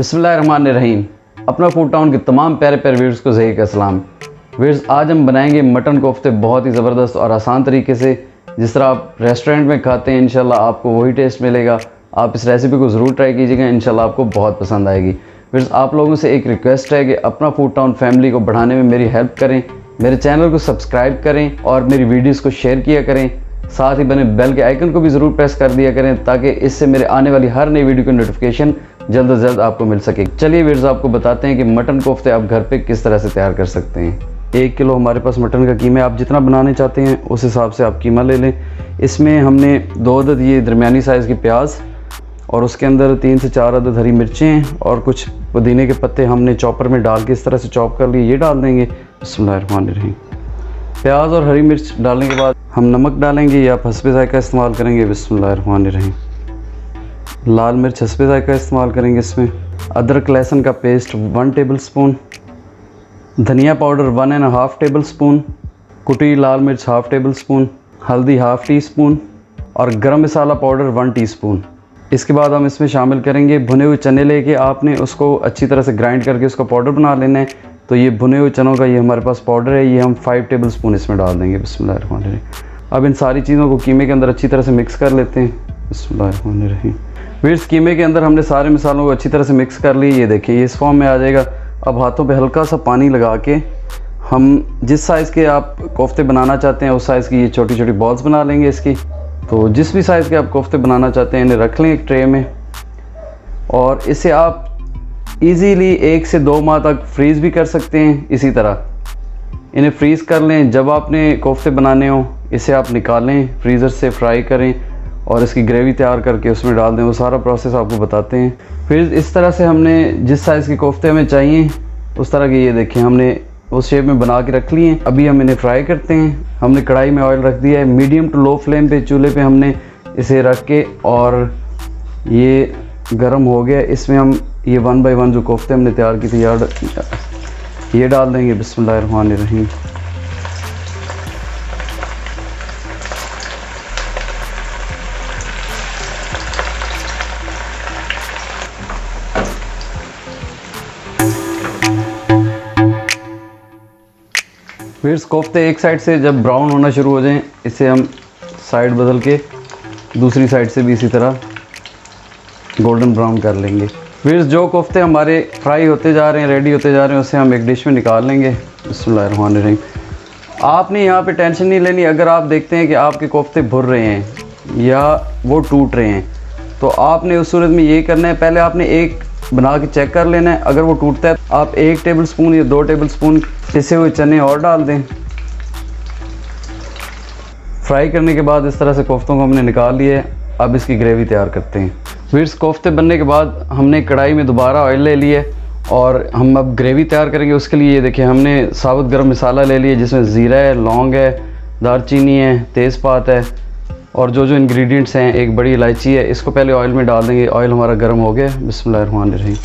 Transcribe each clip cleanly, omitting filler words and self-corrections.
बिस्मिल्लाहिर्रहमानिर्रहीम। अपना food town के तमाम प्यारे प्यारे व्यूअर्स को ज़ही का सलाम। व्यूअर्स, आज हम बनाएंगे मटन कोफ्ते बहुत ही ज़बरदस्त और आसान तरीके से, जिस तरह आप रेस्टोरेंट में खाते हैं इंशाल्लाह आपको वही टेस्ट मिलेगा। आप इस रेसिपी को ज़रूर ट्राई कीजिएगा, इंशाल्लाह आपको बहुत पसंद आएगी। व्यूअर्स, आप लोगों से एक रिक्वेस्ट है कि अपना फूड टाउन फैमिली को बढ़ाने में मेरी हेल्प करें, मेरे चैनल को सब्सक्राइब करें और मेरी वीडियोज़ को शेयर किया करें। साथ ही बने बेल के आइकन को भी ज़रूर प्रेस कर दिया करें ताकि इससे मेरे आने वाली हर नई वीडियो की नोटिफिकेशन जल्द से जल्द आपको मिल सके। चलिए व्यूअर्स, आपको बताते हैं कि मटन कोफ्ते आप घर पे किस तरह से तैयार कर सकते हैं। 1 किलो हमारे पास मटन का कीमा है। आप जितना बनाने चाहते हैं उस हिसाब से आप कीमा ले लें। इसमें हमने 2 अदद ये दरमियानी साइज़ की प्याज और उसके अंदर 3 से 4 अदद हरी मिर्चें और कुछ पुदीने के पत्ते हमने चॉपर में डाल के इस तरह से चॉप कर लिए, ये डाल देंगे। बिस्मिल्लाहिर्रहमानिर्रहीम। प्याज और हरी मिर्च डालने के बाद हम नमक डालेंगे, या आप हस्बे ज़ायका इस्तेमाल करेंगे। बिस्मिल्लाहिर्रहमानिर्रहीम। लाल मिर्च हस्बे ज़ायका इस्तेमाल करेंगे इसमें। अदरक लहसुन का पेस्ट 1 टेबल स्पून, धनिया पाउडर 1.5 टेबल स्पून, कुटी लाल मिर्च 1/2 टेबल स्पून, हल्दी 1/2 टी स्पून और गरम मसाला पाउडर 1 टीस्पून। इसके बाद हम इसमें शामिल करेंगे भुने हुए चने। लेके आपने उसको अच्छी तरह से ग्राइंड करके उसका पाउडर बना लेना है। तो ये भुने हुए चनों का ये हमारे पास पाउडर है, ये हम 5 टेबल स्पून इसमें डाल देंगे। बिस्मिल्लाहिर्रहमानिर्रहीम। अब इन सारी चीज़ों को कीमे के अंदर अच्छी तरह से मिक्स कर लेते हैं। बिस्मिल्लाहिर्रहमानिर्रहीम। व्यूअर्स, कीमे के अंदर हमने सारे मसालों को अच्छी तरह से मिक्स कर लिए। ये देखिए, ये इस फॉर्म में आ जाएगा। अब हाथों पे हल्का सा पानी लगा के हम जिस साइज़ के आप कोफ्ते बनाना चाहते हैं उस साइज़ की ये छोटी छोटी बॉल्स बना लेंगे इसकी। तो जिस भी साइज़ के आप कोफ्ते बनाना चाहते हैं इन्हें रख लें एक ट्रे में, और इसे आप इजीली 1 से 2 माह तक फ्रीज़ भी कर सकते हैं। इसी तरह इन्हें फ्रीज़ कर लें। जब आपने कोफ्ते बनाने हो इसे आप निकालें फ्रीज़र से, फ्राई करें और इसकी ग्रेवी तैयार करके उसमें डाल दें। वो सारा प्रोसेस आपको बताते हैं। फिर इस तरह से हमने जिस साइज़ के कोफ्ते हमें चाहिए उस तरह के, ये देखें, हमने उस शेप में बना के रख लिए हैं। अभी हम इन्हें फ्राई करते हैं। हमने कढ़ाई में ऑयल रख दिया है, मीडियम टू लो फ्लेम पे चूल्हे पे हमने इसे रख के, और ये गर्म हो गया। इसमें हम ये 1 बाय 1 जो कोफ्ते हमने तैयार की थी ये डाल देंगे। बिस्मिल्लाहिर्रहमानिर्रहीम। फिर कोफ्ते एक साइड से जब ब्राउन होना शुरू हो जाएं, इसे हम साइड बदल के दूसरी साइड से भी इसी तरह गोल्डन ब्राउन कर लेंगे। फिर जो कोफ्ते हमारे फ्राई होते जा रहे हैं, रेडी होते जा रहे हैं, उसे हम एक डिश में निकाल लेंगे। बिस्मिल्लाहिर्रहमानिर्रहीम। आपने यहाँ पे टेंशन नहीं लेनी। अगर आप देखते हैं कि आपके कोफ्ते भुर रहे हैं या वो टूट रहे हैं, तो आपने उस सूरत में ये करना है, पहले आपने एक बना के चेक कर लेना है। अगर वो टूटता है आप 1 टेबल स्पून या 2 टेबल स्पून पिसे हुए चने और डाल दें। फ्राई करने के बाद इस तरह से कोफ्तों को हमने निकाल लिया है। अब इसकी ग्रेवी तैयार करते हैं। फिर कोफ्ते बनने के बाद हमने कढ़ाई में दोबारा ऑयल ले लिया और हम अब ग्रेवी तैयार करेंगे। उसके लिए ये देखिए, हमने साबुत गरम मसाला ले लिया जिसमें ज़ीरा है, लौंग है, दालचीनी है, तेज़पात है और जो इंग्रेडिएंट्स हैं, एक बड़ी इलायची है। इसको पहले ऑयल में डाल देंगे। ऑयल हमारा गर्म हो गया। बिस्मिल्लाहिर्रहमानिर्रहीम।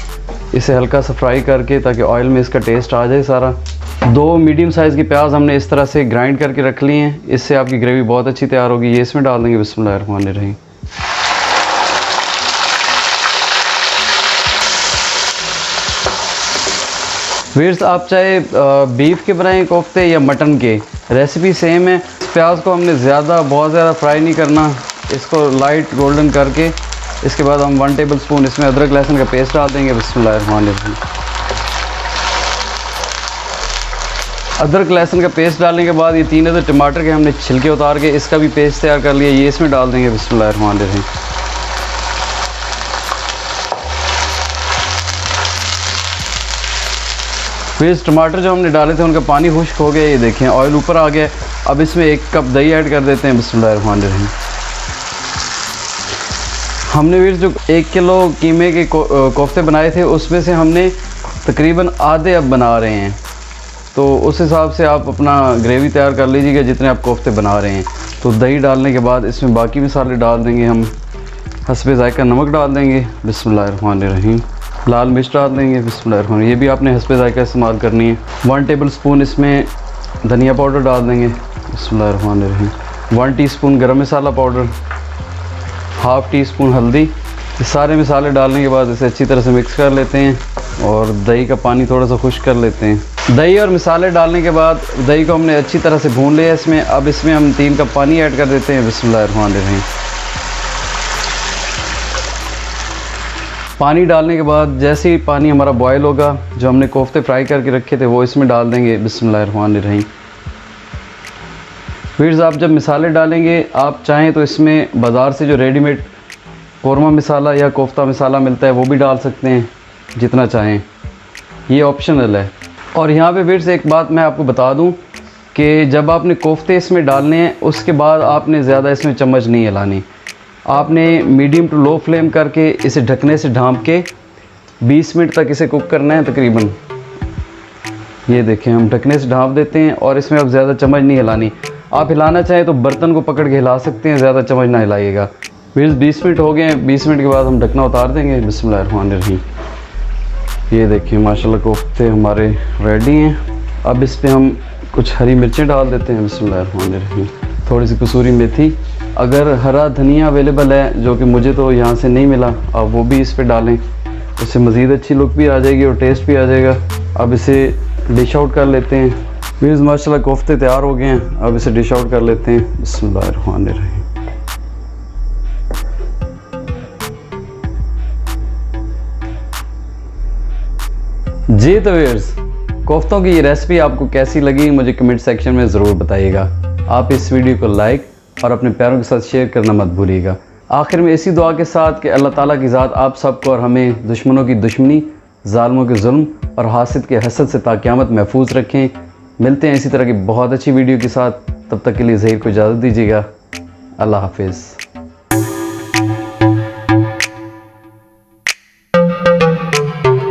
इसे हल्का सा फ्राई करके ताकि ऑयल में इसका टेस्ट आ जाए सारा। 2 मीडियम साइज़ की प्याज हमने इस तरह से ग्राइंड करके रख ली हैं। इससे आपकी ग्रेवी बहुत अच्छी तैयार होगी। ये इसमें डाल देंगे। बिस्मिल्लाहिर्रहमानिर्रहीम। व्यूअर्स, आप चाहे बीफ के बनाएं कोफ्ते या मटन के, रेसिपी सेम है। प्याज को हमने बहुत ज़्यादा फ्राई नहीं करना, इसको लाइट गोल्डन करके इसके बाद हम 1 टेबल स्पून इसमें अदरक लहसुन का पेस्ट डाल देंगे। बिस्मिल्लाहिर्रहमानिर्रहीम। अदरक लहसुन का पेस्ट डालने के बाद ये 3 अदद टमाटर के हमने छिलके उतार के इसका भी पेस्ट तैयार कर लिया, ये इसमें डाल देंगे। बिस्मिल्लाहिर्रहमानिर्रहीम। फिर टमाटर जो हमने डाले थे उनका पानी खुश्क हो गया। ये देखें, ऑयल ऊपर आ गया। अब इसमें 1 कप दही ऐड कर देते हैं। बिस्मिल्लाहिर्रहमानिर्रहीम। हमने फिर जो 1 किलो कीमे के कोफ्ते बनाए थे उसमें से हमने तकरीबन आधे अब बना रहे हैं। तो उस हिसाब से आप अपना ग्रेवी तैयार कर लीजिएगा जितने आप कोफ्ते बना रहे हैं। तो दही डालने के बाद इसमें बाकी मसाले डाल देंगे। हम हस्बे ज़ायका नमक डाल देंगे। बिस्मिल्लाहिर्रहमानिर्रहीम। लाल मिर्च डाल देंगे। बिस्मिल्लाहिर्रहमानिर्रहीम। ये भी आपने हस्बे ज़ायका इस्तेमाल करनी है। 1 टेबल स्पून इसमें धनिया पाउडर डाल देंगे। बिस्मिल्लाहिर्रहमानिर्रहीम। 1 टीस्पून गरम मसाला पाउडर, 1/2 टी स्पून हल्दी ये सारे मसाले डालने के बाद इसे अच्छी तरह से मिक्स कर लेते हैं और दही का पानी थोड़ा सा खुश्क कर लेते हैं। दही और मसाले डालने के बाद दही को हमने अच्छी तरह से भून लिया इसमें। अब इसमें हम 3 कप पानी ऐड कर देते हैं। बिस्मिल्लाहिर्रहमानिर्रहीम। पानी डालने के बाद जैसे ही पानी हमारा बॉयल होगा, जो हमने कोफ्ते फ्राई करके रखे थे वो इसमें डाल देंगे। बिस्मिल्लाहिर्रहमानिर्रहीम। फिर आप जब मसाले डालेंगे, आप चाहें तो इसमें बाज़ार से जो रेडीमेड कौरमा मसाला या कोफ्ता मसाला मिलता है वो भी डाल सकते हैं, जितना चाहें, ये ऑप्शनल है। और यहाँ पे फिर से एक बात मैं आपको बता दूँ कि जब आपने कोफ्ते इसमें डालने हैं उसके बाद आपने ज़्यादा इसमें चम्मच नहीं हिलानी। आपने मीडियम टू लो फ्लेम करके इसे ढकने से ढाँप के 20 मिनट तक इसे कुक करना है तकरीबन। ये देखें, हम ढकने से ढाँप देते हैं और इसमें अब ज़्यादा चम्मच नहीं हिलानी। आप हिलाना चाहें तो बर्तन को पकड़ के हिला सकते हैं, ज़्यादा चम्मच ना हिलाइएगा। फिर 20 मिनट हो गए हैं। 20 मिनट के बाद हम ढकना उतार देंगे। बिस्मिल्लाहिर्रहमानिर्रहीम। ये देखिए माशाल्लाह कोफ्ते हमारे रेडी हैं। अब इस पर हम कुछ हरी मिर्चें डाल देते हैं। बिस्मिल्लाहिर्रहमानिर्रहीम। थोड़ी सी कसूरी मेथी, अगर हरा धनिया अवेलेबल है, जो कि मुझे तो यहाँ से नहीं मिला, आप वो भी इस पर डालें, उससे मज़ीद अच्छी लुक भी आ जाएगी और टेस्ट भी आ जाएगा। अब इसे डिश आउट कर लेते हैं। फिर माशाल्लाह कोफ्ते तैयार हो गए हैं। अब इसे डिश आउट कर लेते हैं। बिस्मिल्लाहिर्रहमानिर्रहीम। जी तो व्यूअर्स, कोफ्तों की ये रेसिपी आपको कैसी लगी मुझे कमेंट सेक्शन में ज़रूर बताइएगा। आप इस वीडियो को लाइक और अपने प्यारों के साथ शेयर करना मत भूलिएगा। आखिर में इसी दुआ के साथ कि अल्लाह ताला की ज़ात आप सबको और हमें दुश्मनों की दुश्मनी, ज़ालिमों के जुल्म और हासिद के हसद से ता क़यामत महफूज रखें। मिलते हैं इसी तरह की बहुत अच्छी वीडियो के साथ। तब तक के लिए ज़हीर को इजाज़त दीजिएगा। अल्लाह हाफिज़।